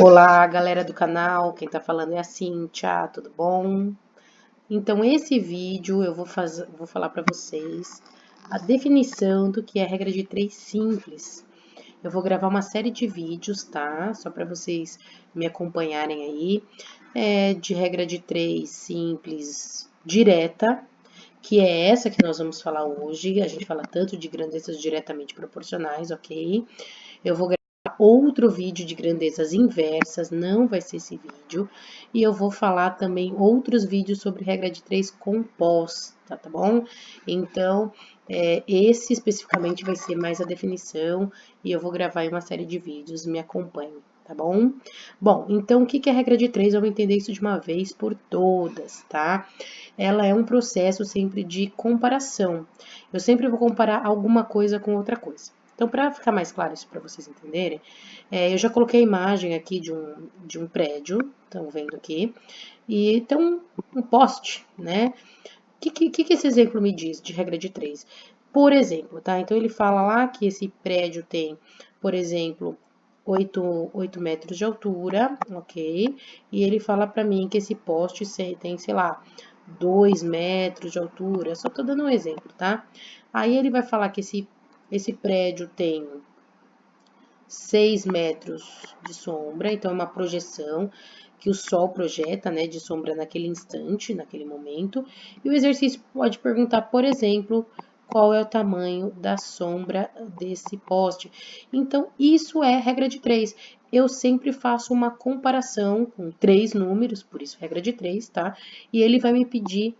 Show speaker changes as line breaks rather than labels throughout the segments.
Olá, galera do canal, quem tá falando é a Cíntia, tudo bom? Então, esse vídeo eu vou falar para vocês a definição do que é regra de 3 simples. Eu vou gravar uma série de vídeos, tá? Só para vocês me acompanharem aí, de regra de 3 simples direta, que é essa que nós vamos falar hoje. A gente fala tanto de grandezas diretamente proporcionais, ok? Eu vou outro vídeo de grandezas inversas, não vai ser esse vídeo. E eu vou falar também outros vídeos sobre regra de 3 composta, tá bom? Então, esse especificamente vai ser mais a definição e eu vou gravar em uma série de vídeos, me acompanhe, tá bom? Bom, então o que é regra de 3? Vamos entender isso de uma vez por todas, tá? Ela é um processo sempre de comparação. Eu sempre vou comparar alguma coisa com outra coisa. Então, para ficar mais claro isso para vocês entenderem, eu já coloquei a imagem aqui de um prédio, estão vendo aqui, e tem um poste, né? O que esse exemplo me diz de regra de 3? Por exemplo, tá? Então, ele fala lá que esse prédio tem, por exemplo, 8 metros de altura, ok? E ele fala para mim que esse poste tem, sei lá, 2 metros de altura, só tô dando um exemplo, tá? Aí ele vai falar que esse prédio tem 6 metros de sombra, então é uma projeção que o sol projeta, né, de sombra naquele instante, naquele momento. E o exercício pode perguntar, por exemplo, qual é o tamanho da sombra desse poste. Então, isso é regra de 3. Eu sempre faço uma comparação com 3 números, por isso regra de 3, tá? E ele vai me pedir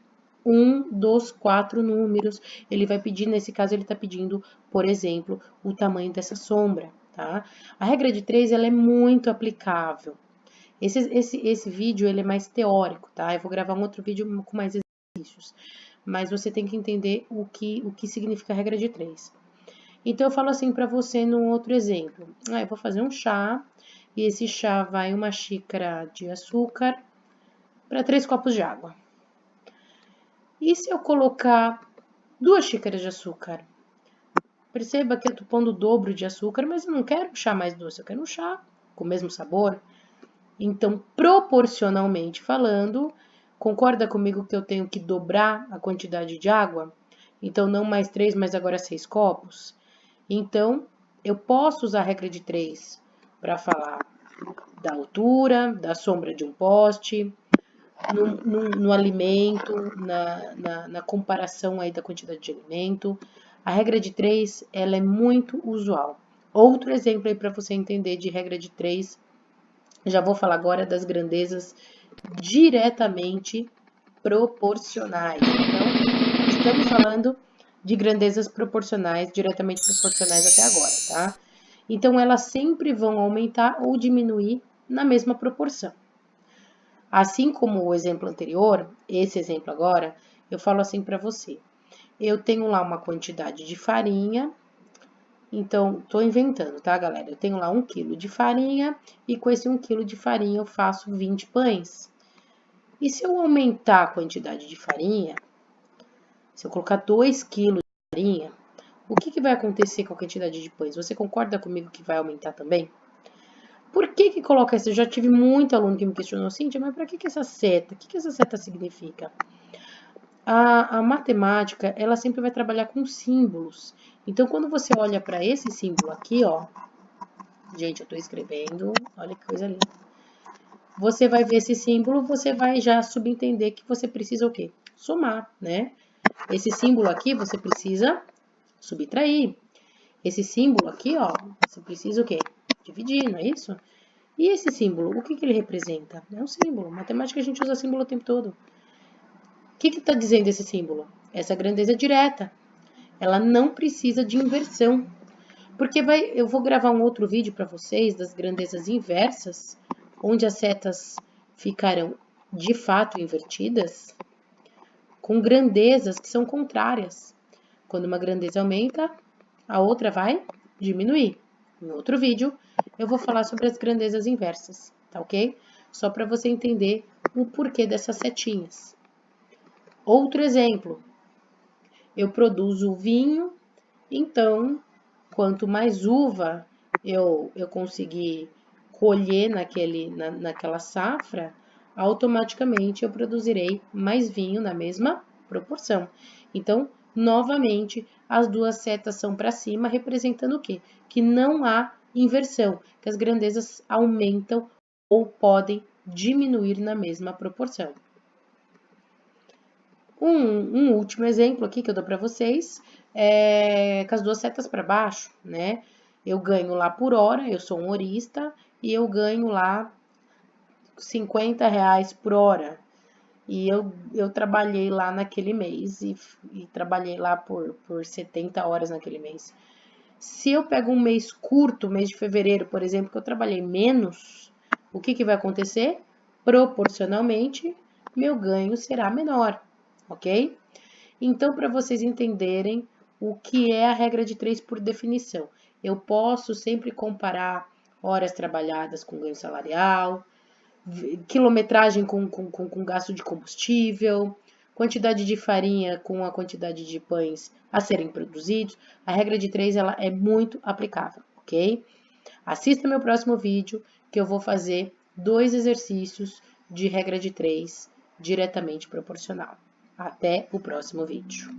um dos 4 números. Ele vai pedir, nesse caso, ele está pedindo, por exemplo, o tamanho dessa sombra, tá? A regra de 3, ela é muito aplicável. Esse vídeo, ele é mais teórico, tá? Eu vou gravar um outro vídeo com mais exercícios. Mas você tem que entender o que significa a regra de 3. Então, eu falo assim para você num outro exemplo. Eu vou fazer um chá, e esse chá vai uma xícara de açúcar para 3 copos de água. E se eu colocar 2 xícaras de açúcar? Perceba que eu estou pondo o dobro de açúcar, mas eu não quero um chá mais doce, eu quero um chá com o mesmo sabor. Então, proporcionalmente falando, concorda comigo que eu tenho que dobrar a quantidade de água? Então, não mais 3, mas agora 6 copos? Então, eu posso usar a regra de 3 para falar da altura, da sombra de um poste, no alimento, na comparação aí da quantidade de alimento. A regra de 3, ela é muito usual. Outro exemplo aí para você entender de regra de 3, já vou falar agora das grandezas diretamente proporcionais. Então, estamos falando de grandezas proporcionais, diretamente proporcionais até agora, tá? Então, elas sempre vão aumentar ou diminuir na mesma proporção. Assim como o exemplo anterior, esse exemplo agora, eu falo assim para você. Eu tenho lá uma quantidade de farinha, então tô inventando, tá, galera? Eu tenho lá 1 quilo de farinha e com esse 1 quilo de farinha eu faço 20 pães. E se eu aumentar a quantidade de farinha, se eu colocar 2 quilos de farinha, o que vai acontecer com a quantidade de pães? Você concorda comigo que vai aumentar também? Por que coloca essa? Eu já tive muito aluno que me questionou, Cíntia, mas para que essa seta? O que essa seta significa? A matemática, ela sempre vai trabalhar com símbolos. Então, quando você olha para esse símbolo aqui, ó, gente, eu estou escrevendo, olha que coisa linda. Você vai ver esse símbolo, você vai já subentender que você precisa o quê? Somar, né? Esse símbolo aqui, você precisa subtrair. Esse símbolo aqui, ó, você precisa o quê? Dividir, não é isso? E esse símbolo, o que ele representa? É um símbolo. Matemática a gente usa símbolo o tempo todo. O que está dizendo esse símbolo? Essa grandeza é direta. Ela não precisa de inversão. Porque eu vou gravar um outro vídeo para vocês das grandezas inversas, onde as setas ficarão de fato invertidas, com grandezas que são contrárias. Quando uma grandeza aumenta, a outra vai diminuir. Em outro vídeo, eu vou falar sobre as grandezas inversas, tá ok? Só para você entender o porquê dessas setinhas. Outro exemplo, eu produzo vinho, então, quanto mais uva eu conseguir colher naquela safra, automaticamente eu produzirei mais vinho na mesma proporção. Então, novamente, as duas setas são para cima, representando o quê? Que não há inversão, que as grandezas aumentam ou podem diminuir na mesma proporção. Um último exemplo aqui que eu dou para vocês é com as duas setas para baixo, né? Eu ganho lá por hora, eu sou um horista, e eu ganho lá R$50 por hora. E eu trabalhei lá naquele mês e trabalhei lá por 70 horas naquele mês. Se eu pego um mês curto, mês de fevereiro, por exemplo, que eu trabalhei menos, o que vai acontecer? Proporcionalmente, meu ganho será menor, ok? Então, para vocês entenderem o que é a regra de 3 por definição, eu posso sempre comparar horas trabalhadas com ganho salarial, quilometragem com gasto de combustível, quantidade de farinha com a quantidade de pães a serem produzidos. A regra de 3 ela é muito aplicável, ok? Assista meu próximo vídeo que eu vou fazer 2 exercícios de regra de 3 diretamente proporcional. Até o próximo vídeo.